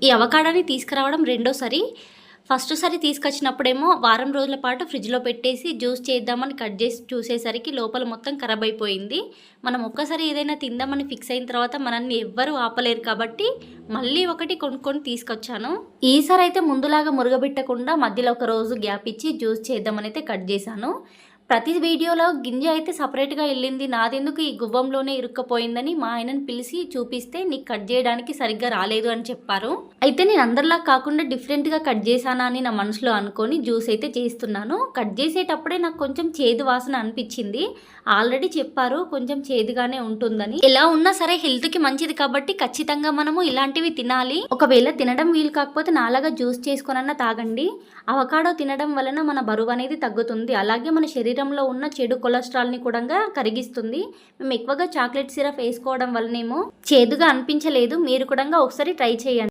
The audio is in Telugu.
ఈ అవకాడోని తీసుకురావడం రెండోసారి. ఫస్ట్ సారి తీసుకొచ్చినప్పుడేమో వారం రోజుల పాటు ఫ్రిడ్జ్లో పెట్టేసి జ్యూస్ చేద్దామని కట్ చేసి చూసేసరికి లోపల మొత్తం ఖరాబ్ అయిపోయింది. మనం ఒక్కసారి ఏదైనా తిందామని ఫిక్స్ అయిన తర్వాత మనల్ని ఎవ్వరూ ఆపలేరు కాబట్టి మళ్ళీ ఒకటి కొనుక్కొని తీసుకొచ్చాను. ఈసారి అయితే ముందులాగా మురగబెట్టకుండా మధ్యలో ఒక రోజు గ్యాప్ ఇచ్చి జ్యూస్ చేద్దామని అయితే కట్ చేశాను. ప్రతి వీడియోలో గింజ అయితే సపరేట్గా వెళ్ళింది, నాదెందుకు ఈ గువ్వంలోనే ఇరుక్కపోయిందని మా ఆయనని పిలిచి చూపిస్తే నీకు కట్ చేయడానికి సరిగ్గా రాలేదు అని చెప్పారు. అయితే నేను అందరిలా కాకుండా డిఫరెంట్గా కట్ చేశానా అని నా మనసులో అనుకొని జ్యూస్ అయితే చేస్తున్నాను. కట్ చేసేటప్పుడే నాకు కొంచెం చేదు వాసన అనిపించింది. ఆల్రెడీ చెప్పారు కొంచెం చేదుగానే ఉంటుందని. ఎలా ఉన్నా సరే హెల్త్కి మంచిది కాబట్టి ఖచ్చితంగా మనము ఇలాంటివి తినాలి. ఒకవేళ తినడం వీలు కాకపోతే నాలాగా జ్యూస్ చేసుకొనన్నా తాగండి. అవకాడో తినడం వలన మన బరువు అనేది తగ్గుతుంది, అలాగే మన శరీరంలో ఉన్న చెడు కొలెస్ట్రాల్ని కూడా కరిగిస్తుంది. మేము ఎక్కువగా చాక్లెట్ సిరప్ వేసుకోవడం వల్లనేమో చేదుగా అనిపించలేదు. మీరు కూడా ఒకసారి ట్రై చేయండి.